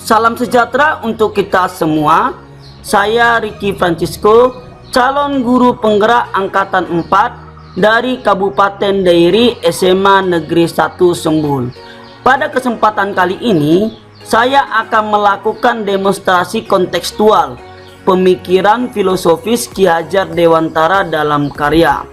Salam sejahtera untuk kita semua. Saya Ricky Francisco, calon guru penggerak angkatan 4 dari Kabupaten Dairi SMA Negeri 1 Sembul. Pada kesempatan kali ini, saya akan melakukan demonstrasi kontekstual pemikiran filosofis Ki Hajar Dewantara dalam karya.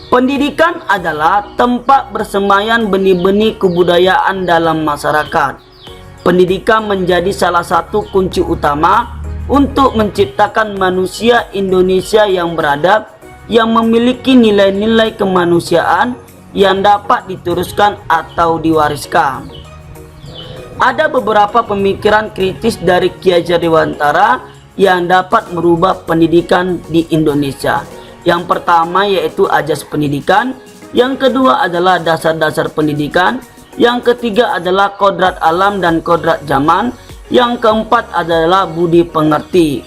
Pendidikan adalah tempat bersemayam benih-benih kebudayaan dalam masyarakat. Pendidikan menjadi salah satu kunci utama untuk menciptakan manusia Indonesia yang beradab, yang memiliki nilai-nilai kemanusiaan yang dapat diteruskan atau diwariskan. Ada beberapa pemikiran kritis dari Ki Hajar Dewantara yang dapat merubah pendidikan di Indonesia. Yang pertama yaitu ajas pendidikan, yang kedua adalah dasar-dasar pendidikan, yang ketiga adalah kodrat alam dan kodrat zaman, yang keempat adalah budi pengerti.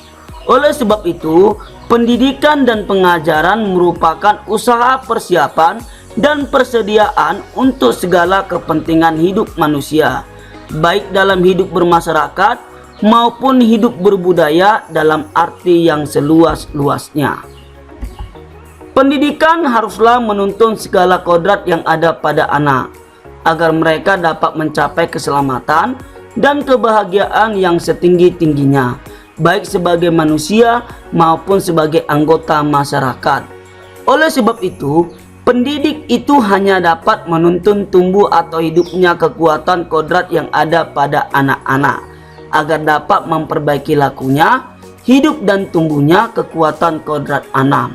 Oleh sebab itu, pendidikan dan pengajaran merupakan usaha persiapan dan persediaan untuk segala kepentingan hidup manusia, baik dalam hidup bermasyarakat maupun hidup berbudaya dalam arti yang seluas-luasnya. Pendidikan haruslah menuntun segala kodrat yang ada pada anak, agar mereka dapat mencapai keselamatan dan kebahagiaan yang setinggi-tingginya, baik sebagai manusia maupun sebagai anggota masyarakat. Oleh sebab itu, pendidik itu hanya dapat menuntun tumbuh atau hidupnya kekuatan kodrat yang ada pada anak-anak, agar dapat memperbaiki lakunya, hidup dan tumbuhnya kekuatan kodrat anak.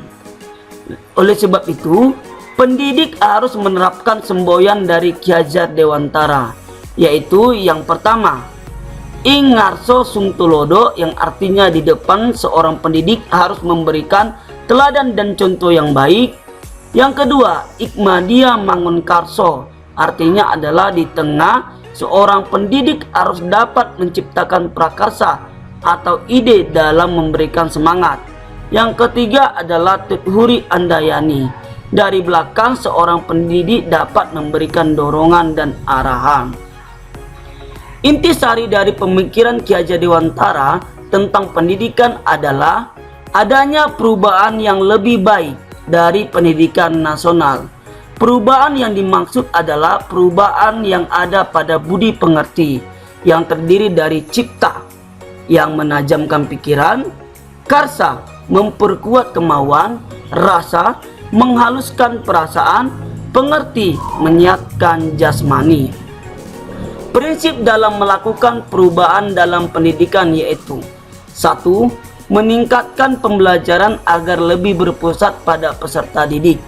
Oleh sebab itu, pendidik harus menerapkan semboyan dari Ki Hajar Dewantara, yaitu yang pertama, ing ngarso sung tulodo, yang artinya di depan seorang pendidik harus memberikan teladan dan contoh yang baik. Yang kedua, ikmadia mangun karso, artinya adalah di tengah seorang pendidik harus dapat menciptakan prakarsa atau ide dalam memberikan semangat. Yang ketiga adalah tuthuri andayani, dari belakang seorang pendidik dapat memberikan dorongan dan arahan. Intisari dari pemikiran Ki Hajar Dewantara tentang pendidikan adalah adanya perubahan yang lebih baik dari pendidikan nasional. Perubahan yang dimaksud adalah perubahan yang ada pada budi pengerti, yang terdiri dari cipta, yang menajamkan pikiran, karsa, memperkuat kemauan, rasa, menghaluskan perasaan, pengerti, menyiapkan jasmani. Prinsip dalam melakukan perubahan dalam pendidikan yaitu: 1. Meningkatkan pembelajaran agar lebih berpusat pada peserta didik.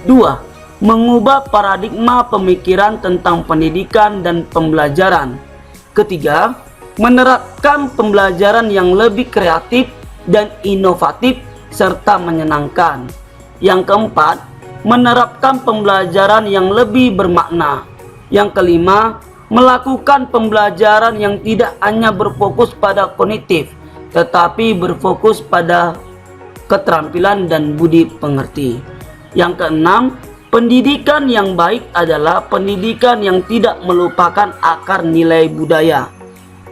2. Mengubah paradigma pemikiran tentang pendidikan dan pembelajaran. Ketiga, menerapkan pembelajaran yang lebih kreatif dan inovatif serta menyenangkan. Yang keempat, menerapkan pembelajaran yang lebih bermakna. Yang kelima, melakukan pembelajaran yang tidak hanya berfokus pada kognitif, tetapi berfokus pada keterampilan dan budi pengerti. Yang keenam, pendidikan yang baik adalah pendidikan yang tidak melupakan akar nilai budaya.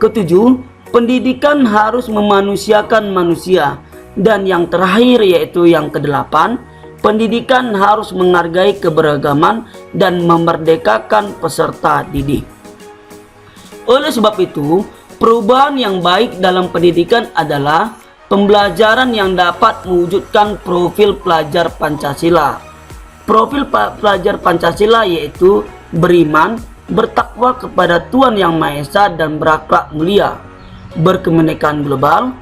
Ketujuh, pendidikan harus memanusiakan manusia. Dan yang terakhir yaitu yang kedelapan, pendidikan harus menghargai keberagaman dan memerdekakan peserta didik. Oleh sebab itu, perubahan yang baik dalam pendidikan adalah pembelajaran yang dapat mewujudkan profil pelajar Pancasila. Profil pelajar Pancasila yaitu beriman, bertakwa kepada Tuhan Yang Maha Esa dan berakhlak mulia, berkebinekaan global,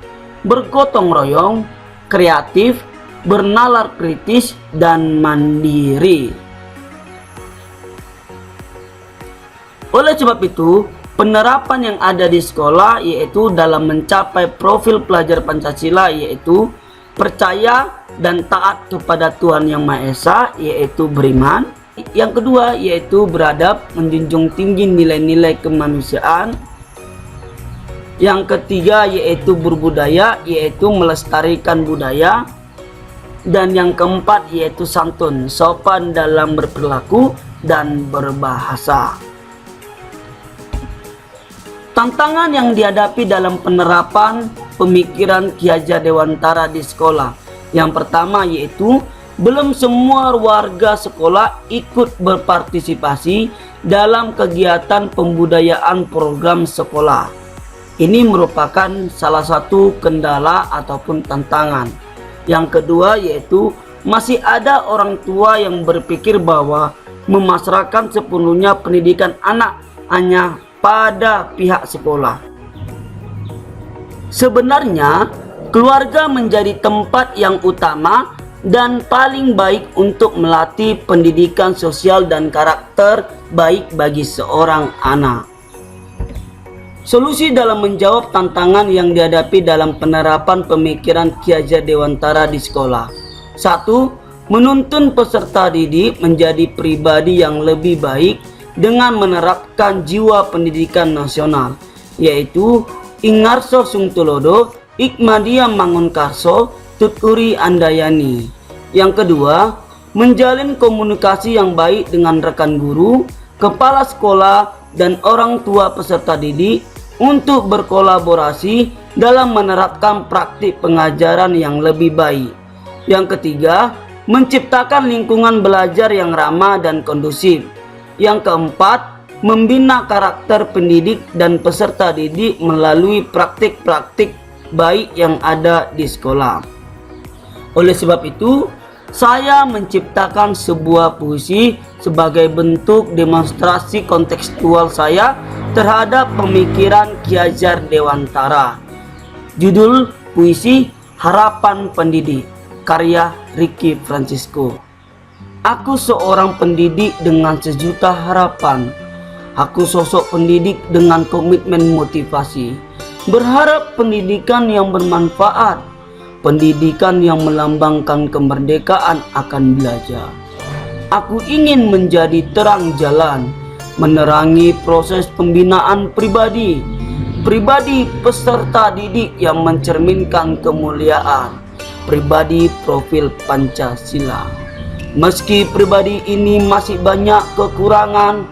bergotong royong, kreatif, bernalar kritis, dan mandiri. Oleh sebab itu, penerapan yang ada di sekolah yaitu dalam mencapai profil pelajar Pancasila yaitu percaya dan taat kepada Tuhan Yang Maha Esa, yaitu beriman. Yang kedua yaitu beradab, menjunjung tinggi nilai-nilai kemanusiaan. Yang ketiga yaitu berbudaya, yaitu melestarikan budaya. Dan yang keempat yaitu santun, sopan dalam berperilaku dan berbahasa. Tantangan yang dihadapi dalam penerapan pemikiran Ki Hajar Dewantara di sekolah. Yang pertama yaitu belum semua warga sekolah ikut berpartisipasi dalam kegiatan pembudayaan program sekolah. Ini merupakan salah satu kendala ataupun tantangan. Yang kedua yaitu masih ada orang tua yang berpikir bahwa memasrahkan sepenuhnya pendidikan anak hanya pada pihak sekolah. Sebenarnya, keluarga menjadi tempat yang utama dan paling baik untuk melatih pendidikan sosial dan karakter baik bagi seorang anak. Solusi dalam menjawab tantangan yang dihadapi dalam penerapan pemikiran Ki Hajar Dewantara di sekolah. 1. Menuntun peserta didik menjadi pribadi yang lebih baik dengan menerapkan jiwa pendidikan nasional, yaitu Ingarso Sungtulodo, Hikmadia Mangunkarso, Tuturi Andayani. Yang kedua, menjalin komunikasi yang baik dengan rekan guru, kepala sekolah, dan orang tua peserta didik untuk berkolaborasi dalam menerapkan praktik pengajaran yang lebih baik. Yang ketiga, menciptakan lingkungan belajar yang ramah dan kondusif. Yang keempat, membina karakter pendidik dan peserta didik melalui praktik-praktik baik yang ada di sekolah. Oleh sebab itu, saya menciptakan sebuah puisi sebagai bentuk demonstrasi kontekstual saya terhadap pemikiran Ki Hajar Dewantara. Judul puisi Harapan Pendidik, karya Ricky Francisco. Aku seorang pendidik dengan sejuta harapan. Aku sosok pendidik dengan komitmen motivasi. Berharap pendidikan yang bermanfaat, pendidikan yang melambangkan kemerdekaan akan belajar. Aku ingin menjadi terang jalan, menerangi proses pembinaan pribadi peserta didik yang mencerminkan kemuliaan, pribadi profil Pancasila. Meski pribadi ini masih banyak kekurangan,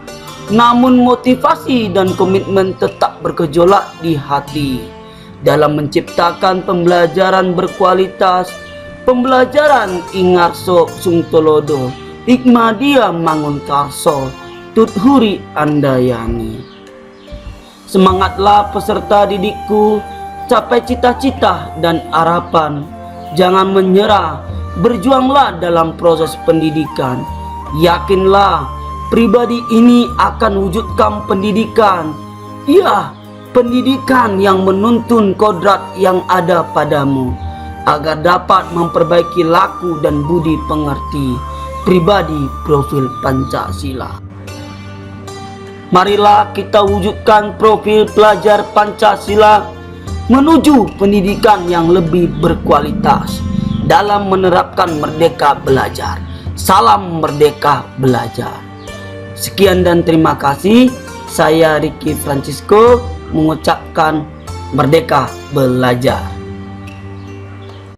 namun motivasi dan komitmen tetap bergejolak di hati dalam menciptakan pembelajaran berkualitas, pembelajaran Ingarso Sungtulodo, Hikmadia Mangunkarso, Tuturi Andayani. Semangatlah peserta didikku, capai cita-cita dan harapan. Jangan menyerah, berjuanglah dalam proses pendidikan. Yakinlah, pribadi ini akan wujudkan pendidikan. Ya, pendidikan yang menuntun kodrat yang ada padamu, agar dapat memperbaiki laku dan budi pengerti pribadi profil Pancasila. Marilah kita wujudkan profil pelajar Pancasila menuju pendidikan yang lebih berkualitas dalam menerapkan Merdeka Belajar. Salam Merdeka Belajar. Sekian dan terima kasih. Saya Ricky Francisco mengucapkan Merdeka Belajar.